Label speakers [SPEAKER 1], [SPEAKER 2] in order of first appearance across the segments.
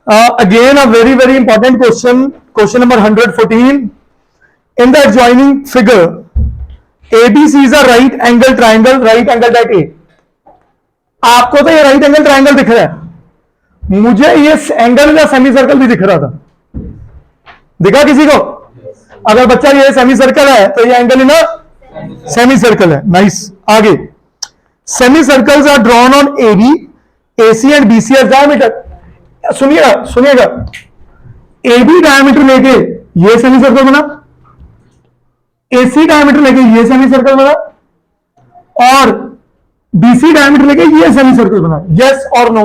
[SPEAKER 1] Again, a very, very important question. Question number 114. In the adjoining figure, ABC is a right angle triangle, right angled at A. आपको तो ये right angle triangle दिख रहा है, मुझे ये angle या सेमी सर्कल भी दिख रहा था. दिखा किसी को? अगर बच्चा ये सेमी सर्कल है तो ये एंगल ना सेमी सर्कल है. नाइस. आगे, semi circles are drawn on AB, AC and BC as diameter. सुनिएगा सुनिएगा, AB डायमीटर लेके ये सेमी सर्कल बना, AC डायमीटर लेके ये सेमी सर्कल बना, और BC डायमीटर लेके ये सेमी सर्कल बना. यस और नो?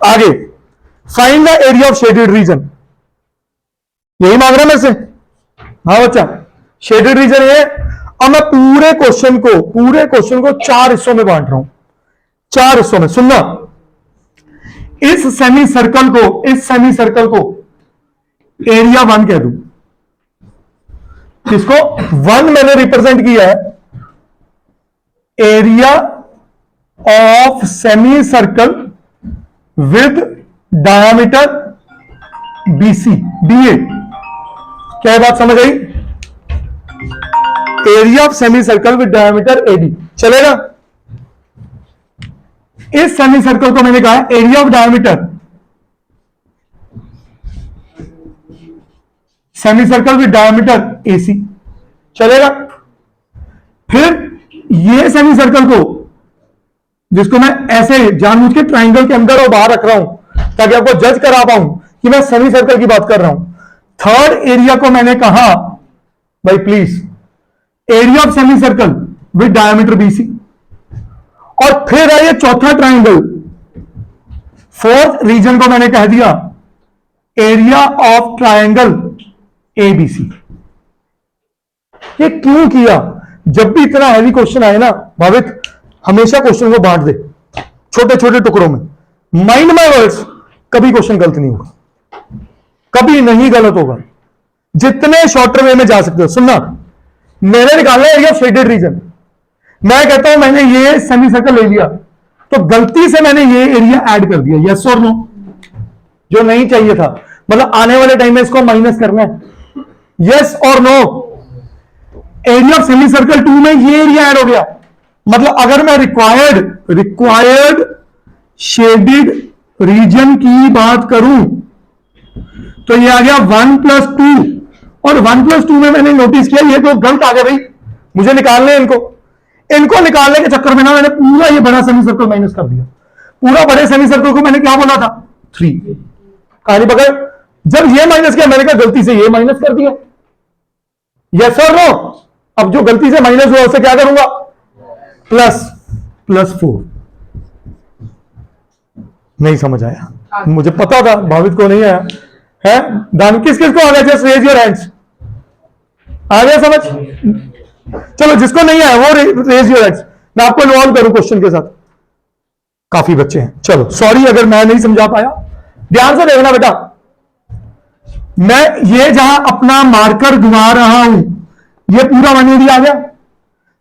[SPEAKER 1] आगे, find the area of shaded region. यही मांग रहा है मेरे से. हाँ बच्चा, शेडेड रीजन ये. अब मैं पूरे क्वेश्चन को 4 हिस्सों में बांट रहा हूं. 4 हिस्सों में. सुनना, इस सेमी सर्कल को एरिया 1 कह दूं. इसको 1 मैंने रिप्रेजेंट किया है. Area of semi circle with diameter BC DA. क्या बात समझ आई? Area of semi circle with diameter AD चलेगा. इस सेमी सर्कल को मैंने कहा area of diameter semi circle with diameter AC चलेगा. फिर ये सेमी सर्कल को, जिसको मैं ऐसे जानबूझ के ट्राइंगल के अंदर और बाहर रख रहा हूं ताकि आपको जज करा पाऊं कि मैं सेमी सर्कल की बात कर रहा हूं. थर्ड एरिया को मैंने कहा भाई please, area of semi circle with diameter BC. और फिर है ये चौथा ट्राइंगल. फोर्थ रीजन को मैंने कह दिया एरिया ऑफ ट्राइंगल ABC. ये क्यों किया? जब भी इतना हैवी क्वेश्चन आए ना भावित, हमेशा क्वेश्चन को बांट दे छोटे छोटे टुकड़ों में. माइंड माय वर्ड्स, कभी क्वेश्चन गलत नहीं होगा, कभी नहीं गलत होगा. जितने शॉर्टर वे में जा सकते हो. सुनना, मैंने निकाला एरिया ऑफ शेडेड रीजन. मैं कहता हूं मैंने ये सेमी सर्कल ले लिया तो गलती से मैंने ये एरिया ऐड कर दिया. यस और नो? जो नहीं चाहिए था, मतलब आने वाले टाइम में इसको माइनस करना है. यस और no? Area of semi circle 2 में ये एरिया ऐड हो गया. मतलब अगर मैं रिक्वायर्ड शेडेड रीजन की बात करूं तो ये आ गया 1+2. और 1+2 में मैंने नोटिस किया ये तो गलत आ गया भाई, मुझे निकालने इनको निकालने के चक्कर में ना मैंने पूरा ये बड़ा सेमी सर्कल माइनस कर दिया. पूरा बड़े सेमी सर्कल को मैंने क्या बोला था? 3. कहानी पकड़. जब ये माइनस किया मैंने कहा गलती से ये माइनस कर दिया. यस और नो? अब जो गलती से माइनस हुआ उसे क्या करूंगा? +4. नहीं समझ आया? मुझे पता था भावित को नहीं आया है. दान किस किस को आ गया? Just raise your hands. आ गया समझ? चलो जिसको नहीं आया वो रेज योर हैंड्स. मैं आपको इन्वॉल्व करूं क्वेश्चन के साथ. काफी बच्चे हैं. चलो सॉरी अगर मैं नहीं समझा पाया. ध्यान से देखना बेटा, मैं ये जहां अपना मार्कर घुमा रहा हूं ये पूरा 180 आ गया.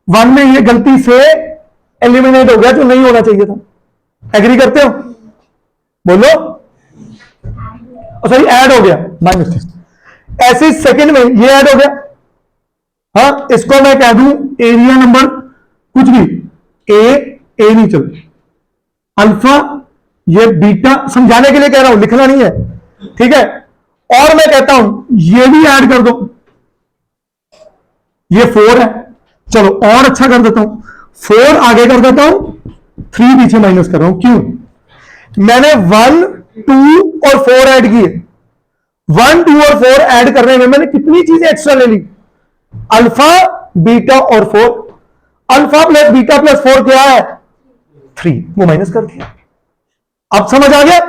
[SPEAKER 1] 1 में ये गलती से एलिमिनेट हो गया जो नहीं होना चाहिए था. एग्री करते हो? बोलो. सॉरी ऐड हो गया -3. ऐसे सेकंड में ये ऐड हो गया. हाँ, इसको मैं कह दूं एरिया नंबर कुछ भी, ए नहीं चल, अल्फा, ये बीटा. समझाने के लिए कह रहा हूं, लिखना नहीं है, ठीक है. और मैं कहता हूं ये भी ऐड कर दो. ये 4 है. चलो और अच्छा कर देता हूं, 4 आगे कर देता हूं, 3 पीछे माइनस कर रहा हूं. क्यों? मैंने 1, 2 और 4 ऐड किए. 1, 2 और 4 ऐड करने में मैंने कितनी चीजें एक्स्ट्रा ले ली? अल्फा, बीटा और 4. अल्फा प्लस बीटा प्लस 4 क्या है? 3. वो माइनस कर दिया. अब समझ आ गया?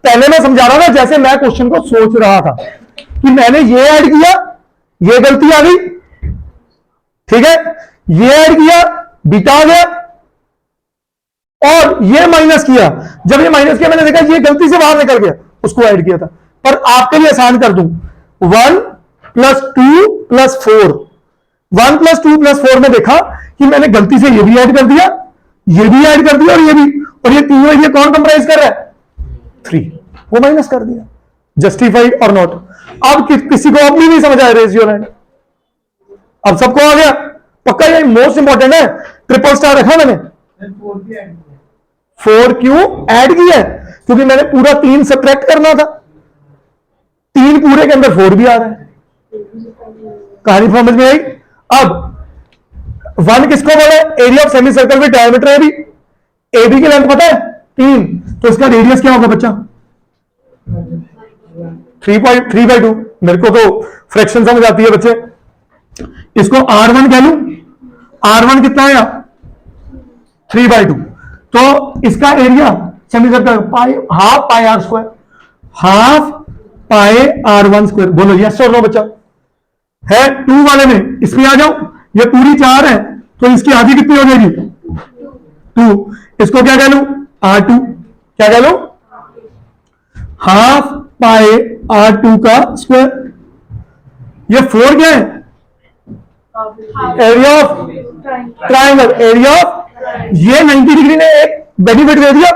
[SPEAKER 1] पहले मैं समझा रहा था जैसे मैं क्वेश्चन को सोच रहा था कि मैंने ये ऐड किया, ये गलती आ गई, ठीक है. ये ऐड किया, बीटा आ गया, और ये माइनस किया. जब ये माइनस किया मैंने देखा ये गलती से बाहर निकल गया, उसको ऐड किया था. पर आपके लिए आसान कर दूं, 1 + 2 + 4. 1 + 2 + 4 में देखा कि मैंने गलती से ये भी ऐड कर दिया, ये भी ऐड कर दिया और ये भी, और ये तीनों एरिया कौन कंप्राइज कर रहा है? 3. वो माइनस कर दिया, जस्टिफाइड और नॉट। अब किसी को अब भी नहीं समझ आया रेज योर हैंड, अब सबको आ गया पक्का। ये मोस्ट इंपॉर्टेंट है, ट्रिपल स्टार रखा मैंने। 4 क्यों ऐड किया है? क्योंकि मैंने पूरा 3 सब्ट्रैक्ट करना था, 3 पूरे के अंदर 4 भी आ रहा है। कहानी समझ में आई? अब 1 किसको बोले? Area of semi circle with diameter A B. A B की लेंथ पता है 3, तो इसका रेडियस क्या होगा बच्चा? 3/2। मेरे को तो फ्रैक्शन समझ आती है बच्चे, इसको R1 कह लूं। R1 कितना है? 3/2। तो इसका area semi circle half pi r square, half pi R1 square. बोलो यस और नो बच्चा? है 2 वाले में इसमें आ जाओ, ये पूरी 4 है तो इसकी आधी कितनी हो जाएगी? 2। इसको क्या कह लूं? R2। क्या कह लूं? हाफ पाई R2 का स्क्वायर। ये 4 क्या है? Area of triangle. Area of, ये 90 डिग्री ने एक बेनिफिट दे दिया,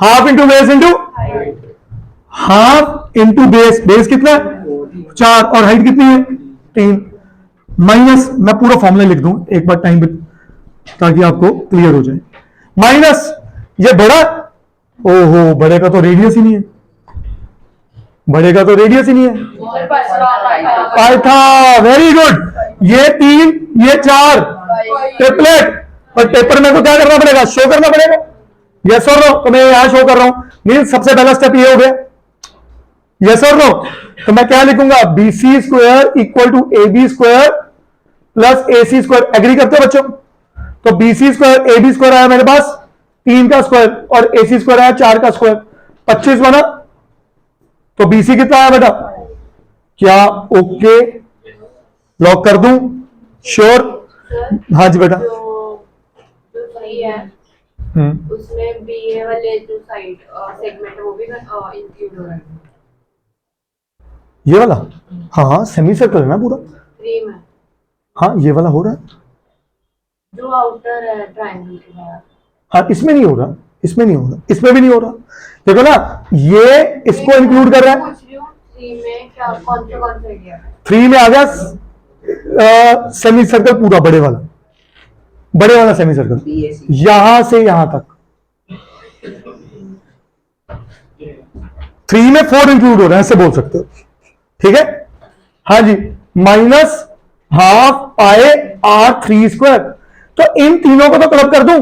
[SPEAKER 1] half into base into half into base. Base कितना है? 4 और हाइट कितनी है? 3। माइनस, मैं पूरा फॉर्मूला लिख दूं एक बार टाइम पे ताकि आपको क्लियर हो जाए। माइनस ये बड़ा, ओहो बड़े का तो रेडियस ही नहीं है, बड़े का तो रेडियस ही नहीं है। पाइथा, वेरी गुड। ये 3 ये 4 ट्रिपलेट, पर पेपर में तो क्या करना पड़ेगा? शो करना पड़ेगा। यस और नो? तो मैं यहां शो कर रहा हूं। मीन सबसे पहला स्टेप ये हो गया, यस और नो? तो मैं क्या लिखूंगा? BC square equal to AB square plus AC square. Agree करते हो बच्चों? तो BC स्क्वायर AB स्क्वायर आया मेरे पास 3 का स्क्वायर और AC स्क्वायर आया 4 का स्क्वायर, 25 बना। तो BC कितना आया बेटा? क्या ओके लॉक कर दूं? श्योर? हाँ जी बेटा।
[SPEAKER 2] जो सही है उसमें BA वाले जो साइड सेगमेंट वो भी इंक्लूड हो रहा है।
[SPEAKER 1] ये वाला? हाँ सेमी सर्कल है ना पूरा।
[SPEAKER 2] 3 में
[SPEAKER 1] हाँ ये वाला हो रहा है।
[SPEAKER 2] जो आउटर है ट्रायंगल के बाहर।
[SPEAKER 1] हाँ इसमें नहीं हो रहा, इसमें नहीं हो रहा, इसमें भी नहीं हो रहा। देखो ना, ये इसको इंक्लूड कर रहा है।
[SPEAKER 2] 3 में क्या कौन सा एरिया है?
[SPEAKER 1] 3 में आ गया सेमी सर्कल पूरा, बड़े वाला सेमी सर्कल, यहां से यहां तक। 3 में 4 इंक्लूड हो रहा है, ऐसे बोल सकते हो, ठीक है? हाँ जी। माइनस हाफ पाए R3 स्क्वायर। तो इन तीनों को तो क्लब कर दूं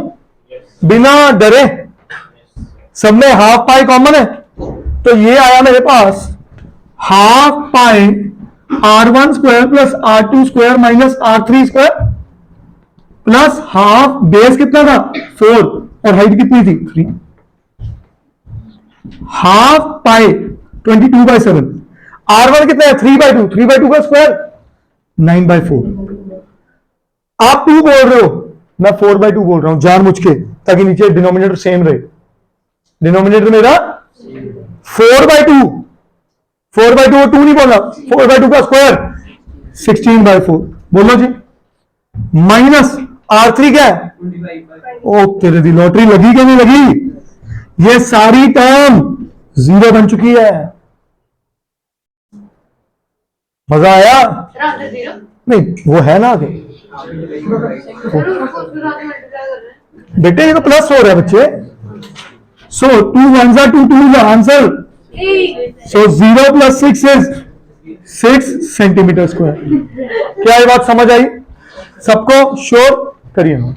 [SPEAKER 1] बिना डरे, सब में हाफ पाई कॉमन है। तो ये आया मेरे पास half pi R1 square plus R2 square minus R3 square plus half base कितना था? 4 और हाइट कितनी थी? 3। हाफ पाई 22/7। R1 कितना है? 3/2। 3/2 का स्क्वायर 9/4। आप 2 बोल रहे हो, मैं 4/2 बोल रहा हूं जानबूझ के, ताकि नीचे डिनोमिनेटर सेम रहे। डिनोमिनेटर मेरा 4/2, 4/2 और 2 नहीं बोला, 4/2 का स्क्वायर 16/4। बोलो जी। माइनस R3 क्या है? ओ तेरे दी लॉटरी लगी कि नहीं लगी? ये सारी टर्म 0 बन चुकी है। मजा आया? नहीं वो है ना आगे बेटे, ये तो प्लस हो रहा है बच्चे। सो 2 1 2 2 is answer. So 0 + 6 is 6 centimetre square. क्या ये बात समझ आई सबको? श्योर करिए नोट।